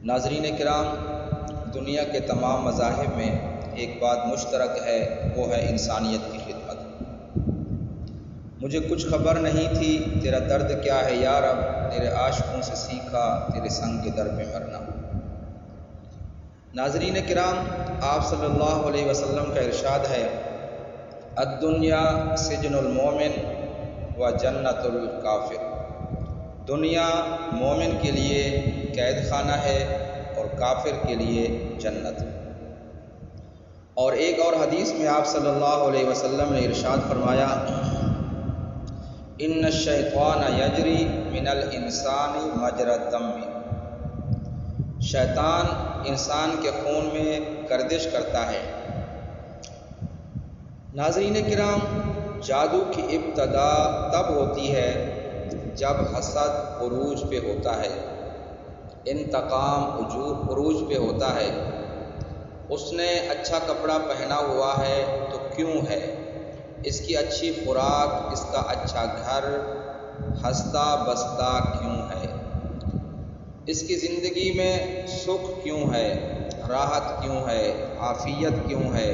ناظرین کرام، دنیا کے تمام مذاہب میں ایک بات مشترک ہے، وہ ہے انسانیت کی خدمت۔ مجھے کچھ خبر نہیں تھی تیرا درد کیا ہے یا رب، تیرے عاشقوں سے سیکھا تیرے سنگ کے در پہ مرنا۔ ناظرین کرام، آپ صلی اللہ علیہ وسلم کا ارشاد ہے، الدنیا سجن المومن و جنت الکافر۔ دنیا مومن کے لیے قید خانہ ہے اور کافر کے لیے جنت۔ اور ایک اور حدیث میں آپ صلی اللہ علیہ وسلم نے ارشاد فرمایا، ان الشیطان یجری من الانسان مجری الدم۔ شیطان انسان کے خون میں گردش کرتا ہے۔ ناظرین کرام، جادو کی ابتدا تب ہوتی ہے جب حسد عروج پہ ہوتا ہے، انتقام عروج پہ ہوتا ہے۔ اس نے اچھا کپڑا پہنا ہوا ہے تو کیوں ہے، اس کی اچھی خوراک، اس کا اچھا گھر، ہنستا بستا کیوں ہے، اس کی زندگی میں سکھ کیوں ہے، راحت کیوں ہے، عافیت کیوں ہے،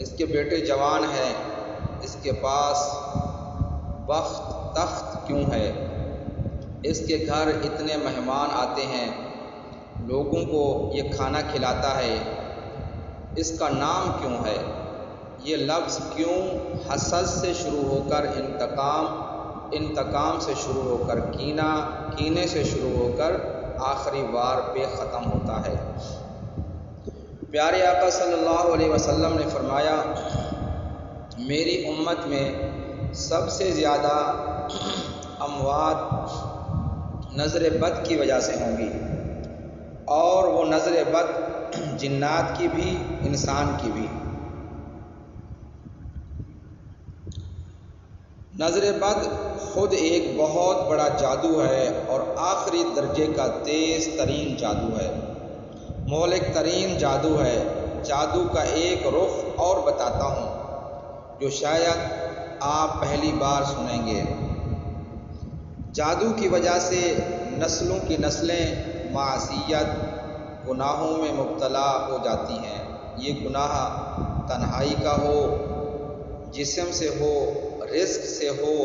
اس کے بیٹے جوان ہیں، اس کے پاس بخت تخت کیوں ہے، اس کے گھر اتنے مہمان آتے ہیں، لوگوں کو یہ کھانا کھلاتا ہے، اس کا نام کیوں ہے، یہ لفظ کیوں حسد سے شروع ہو کر انتقام سے شروع ہو کر کینے سے شروع ہو کر آخری وار پہ ختم ہوتا ہے۔ پیارے آقا صلی اللہ علیہ وسلم نے فرمایا، میری امت میں سب سے زیادہ اموات نظر بد کی وجہ سے ہوں گی، اور وہ نظر بد جنات کی بھی انسان کی بھی۔ نظر بد خود ایک بہت بڑا جادو ہے اور آخری درجے کا تیز ترین جادو ہے، مہلک ترین جادو ہے۔ جادو کا ایک رخ اور بتاتا ہوں جو شاید آپ پہلی بار سنیں گے۔ جادو کی وجہ سے نسلوں کی نسلیں معصیت، گناہوں میں مبتلا ہو جاتی ہیں۔ یہ گناہ تنہائی کا ہو، جسم سے ہو، رزق سے ہو،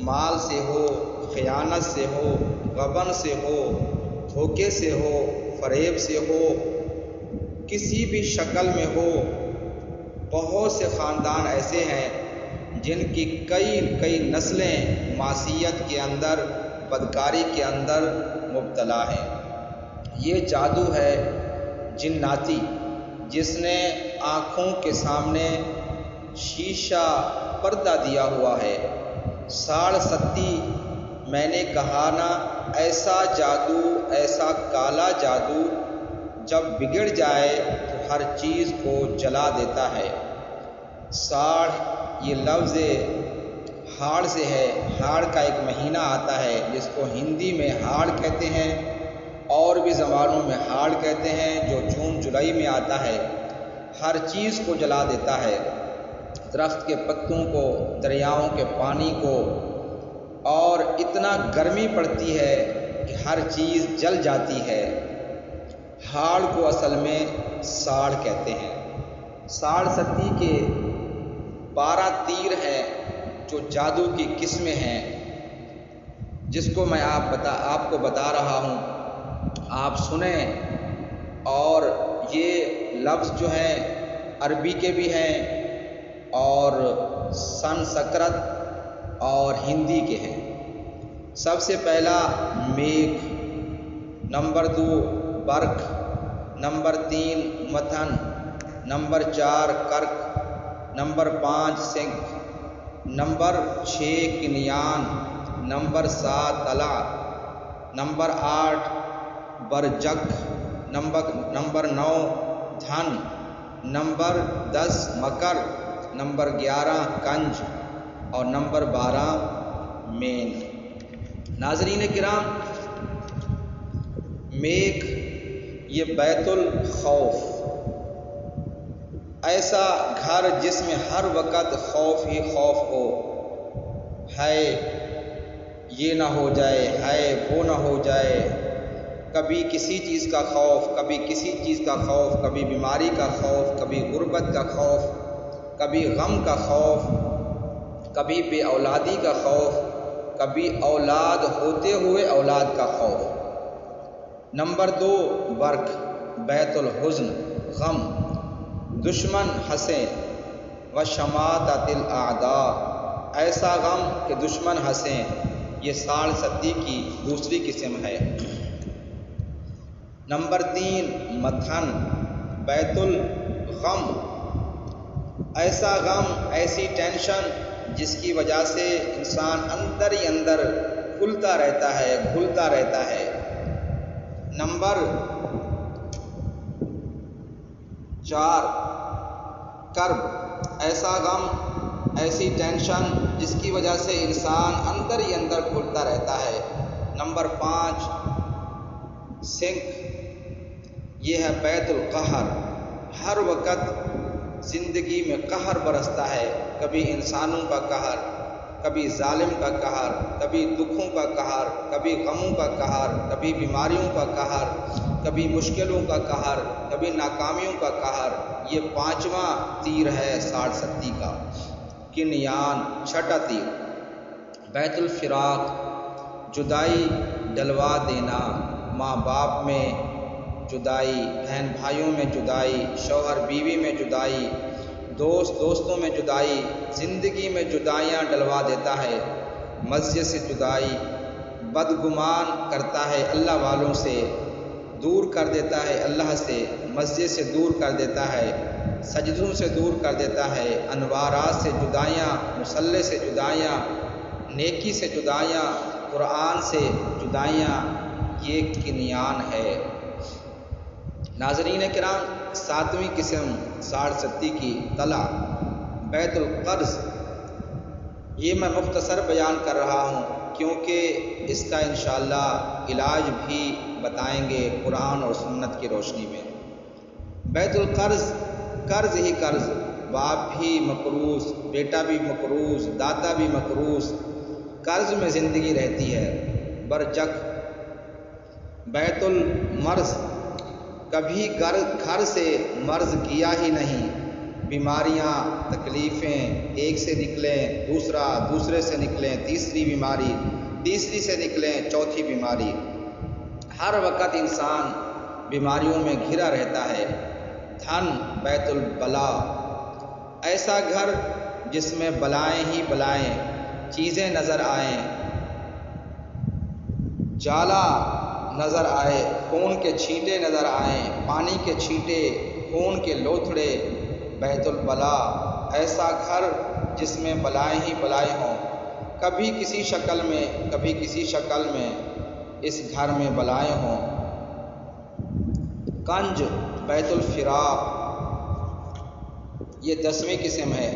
مال سے ہو، خیانت سے ہو، غبن سے ہو، دھوکے سے ہو، فریب سے ہو، کسی بھی شکل میں ہو۔ بہت سے خاندان ایسے ہیں جن کی کئی نسلیں معصیت کے اندر، بدکاری کے اندر مبتلا ہیں۔ یہ جادو ہے جناتی، جس نے آنکھوں کے سامنے شیشہ پردہ دیا ہوا ہے۔ 60 میں نے کہا نا، ایسا جادو، ایسا کالا جادو جب بگڑ جائے تو ہر چیز کو جلا دیتا ہے۔ 60 یہ لفظ ہاڑ سے ہے۔ ہاڑ کا ایک مہینہ آتا ہے جس کو ہندی میں ہاڑ کہتے ہیں، اور بھی زبانوں میں ہاڑ کہتے ہیں، جو جون جولائی میں آتا ہے۔ ہر چیز کو جلا دیتا ہے، درخت کے پتوں کو، دریاؤں کے پانی کو، اور اتنا گرمی پڑتی ہے کہ ہر چیز جل جاتی ہے۔ ہاڑ کو اصل میں ساڑ کہتے ہیں۔ 60 کے 12 تیر ہیں جو جادو کی قسمیں ہیں، جس کو میں آپ کو بتا رہا ہوں، آپ سنیں۔ اور یہ لفظ جو ہیں عربی کے بھی ہیں اور سنسکرت اور ہندی کے ہیں۔ سب سے پہلا میگھ، نمبر 2 برق، نمبر 3 متھن، نمبر 4 کرک، نمبر 5 سنکھ، نمبر 6 کنیان، نمبر 7 تلا، نمبر 8 برجک، نمبر 9 دھن، نمبر 10 مکر، نمبر 11 کنج اور نمبر 12 مین۔ ناظرین کرام، میگھ یہ بیت الخوف، ایسا گھر جس میں ہر وقت خوف ہی خوف ہو، ہے یہ نہ ہو جائے، ہے وہ نہ ہو جائے، کبھی کسی چیز کا خوف، کبھی کسی چیز کا خوف، کبھی بیماری کا خوف، کبھی غربت کا خوف، کبھی غم کا خوف، کبھی بے اولادی کا خوف، کبھی اولاد ہوتے ہوئے اولاد کا خوف۔ نمبر 2، برق، بیت الحزن، غم، دشمن ہنسیں وشماتت الاعداء، ایسا غم کہ دشمن ہنسیں، یہ ساڑھ ستی کی دوسری قسم ہے۔ نمبر 3، متھن، بیت الغم، ایسا غم، ایسی ٹینشن جس کی وجہ سے انسان اندر ہی اندر گھلتا رہتا ہے، گھلتا رہتا ہے۔ نمبر 4، کرب، ایسا غم، ایسی ٹینشن جس کی وجہ سے انسان اندر ہی اندر گھلتا رہتا ہے۔ نمبر 5، سنکھ، یہ ہے بیت القہر، ہر وقت زندگی میں قہر برستا ہے، کبھی انسانوں کا قہر، کبھی ظالم کا قہر، کبھی دکھوں کا قہر، کبھی غموں کا قہر، کبھی بیماریوں کا قہر، کبھی مشکلوں کا قہر، کبھی ناکامیوں کا قہر۔ یہ 5واں تیر ہے ساڑھ ستی کا۔ کنیان، چھٹا تیر، بیت الفراق، جدائی ڈلوا دینا، ماں باپ میں جدائی، بہن بھائیوں میں جدائی، شوہر بیوی میں جدائی، دوست دوستوں میں جدائی، زندگی میں جدائیاں ڈلوا دیتا ہے۔ مسجد سے جدائی، بدگمان کرتا ہے اللہ والوں سے، دور کر دیتا ہے اللہ سے، مسجد سے دور کر دیتا ہے، سجدوں سے دور کر دیتا ہے، انوارات سے جدائیاں، مصلی سے جدائیاں، نیکی سے جدائیاں، قرآن سے جدائیاں، یہ کنیان ہے۔ ناظرین کرام، 7ویں قسم ساڑھ ستی کی، طلع، بیت القرض، یہ میں مختصر بیان کر رہا ہوں کیونکہ اس کا انشاءاللہ علاج بھی بتائیں گے قرآن اور سنت کی روشنی میں۔ بیت القرض، قرض ہی قرض، باپ بھی مقروض، بیٹا بھی مقروض، داتا بھی مقروض، قرض میں زندگی رہتی ہے۔ برجک، بیت المرض، کبھی گھر سے مرض کیا ہی نہیں، بیماریاں، تکلیفیں، ایک سے نکلیں دوسرا، دوسرے سے نکلیں تیسری بیماری، تیسری سے نکلیں چوتھی بیماری، ہر وقت انسان بیماریوں میں گھرا رہتا ہے۔ دھن، بیت البلا، ایسا گھر جس میں بلائیں ہی بلائیں، چیزیں نظر آئیں، جالا نظر آئے، خون کے چھینٹے نظر آئیں، پانی کے چھینٹے، خون کے لوتھڑے، بیت البلا، ایسا گھر جس میں بلائیں ہی بلائیں ہوں، کبھی کسی شکل میں، کبھی کسی شکل میں اس گھر میں بلائیں ہوں۔ کنج، بیت الفراق، یہ 10ویں قسم ہے۔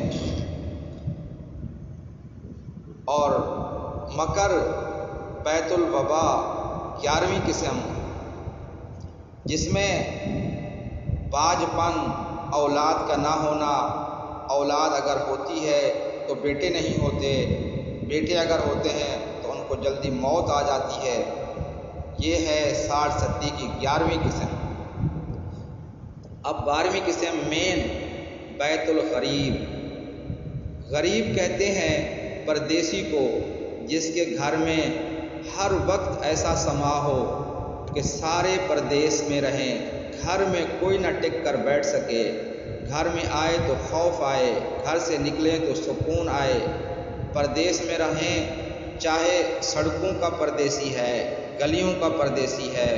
اور مکر، بیت الوبا، 11ویں قسم، جس میں باج پن، اولاد کا نہ ہونا، اولاد اگر ہوتی ہے تو بیٹے نہیں ہوتے، بیٹے اگر ہوتے ہیں تو ان کو جلدی موت آ جاتی ہے۔ یہ ہے ساڑھ ستی کی 11ویں قسم۔ اب 12ویں قسم مین، بیت الغریب، غریب کہتے ہیں پردیسی کو جس کے گھر میں ہر وقت ایسا سما ہو کہ سارے پردیس میں رہیں، گھر میں کوئی نہ ٹک کر بیٹھ سکے، گھر میں آئے تو خوف آئے، گھر سے نکلیں تو سکون آئے، پردیس میں رہیں، چاہے سڑکوں کا پردیسی ہے، گلیوں کا پردیسی ہے،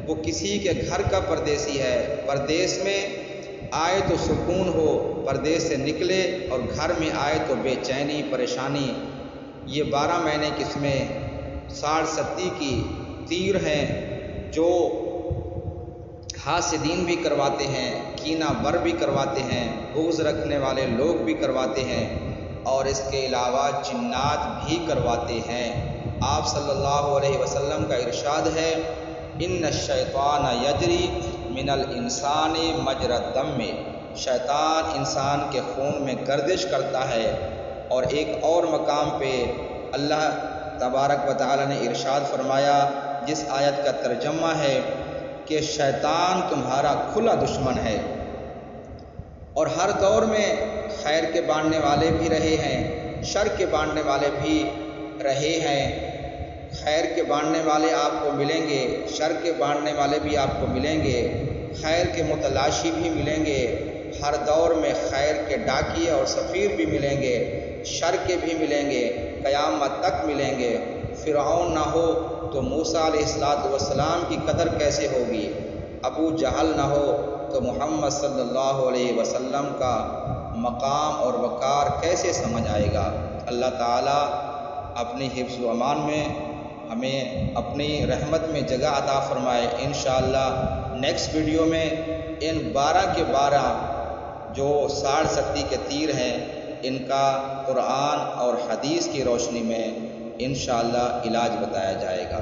وہ کسی کے گھر کا پردیسی ہے، پردیس میں آئے تو سکون ہو، پردیس سے نکلے اور گھر میں آئے تو بے چینی، پریشانی۔ یہ 12 مہینے قسمیں ساڑھ ستی کی تیر ہیں جو حاسدین بھی کرواتے ہیں، کینہ ور بھی کرواتے ہیں، بغض رکھنے والے لوگ بھی کرواتے ہیں، اور اس کے علاوہ جنات بھی کرواتے ہیں۔ آپ صلی اللہ علیہ وسلم کا ارشاد ہے، ان الشیطان یجری من الانسان مجری الدم، شیطان انسان کے خون میں گردش کرتا ہے۔ اور ایک اور مقام پہ اللہ تبارک و تعالی نے ارشاد فرمایا، جس آیت کا ترجمہ ہے کہ شیطان تمہارا کھلا دشمن ہے، اور ہر دور میں خیر کے بانٹنے والے بھی رہے ہیں، شر کے بانٹنے والے بھی رہے ہیں۔ خیر کے بانٹنے والے آپ کو ملیں گے، شر کے بانٹنے والے بھی آپ کو ملیں گے، خیر کے متلاشی بھی ملیں گے۔ ہر دور میں خیر کے ڈاکیے اور سفیر بھی ملیں گے، شر کے بھی ملیں گے، قیامت تک ملیں گے۔ فرعون نہ ہو تو موسیٰ علیہ السلام کی قدر کیسے ہوگی؟ ابو جہل نہ ہو تو محمد صلی اللہ علیہ وسلم کا مقام اور وقار کیسے سمجھ آئے گا؟ اللہ تعالیٰ اپنی حفظ و امان میں ہمیں اپنی رحمت میں جگہ عطا فرمائے۔ انشاءاللہ نیکسٹ ویڈیو میں ان 12 کے 12 جو 60 سکتی کے تیر ہیں، ان کا قرآن اور حدیث کی روشنی میں انشاءاللہ علاج بتایا جائے گا۔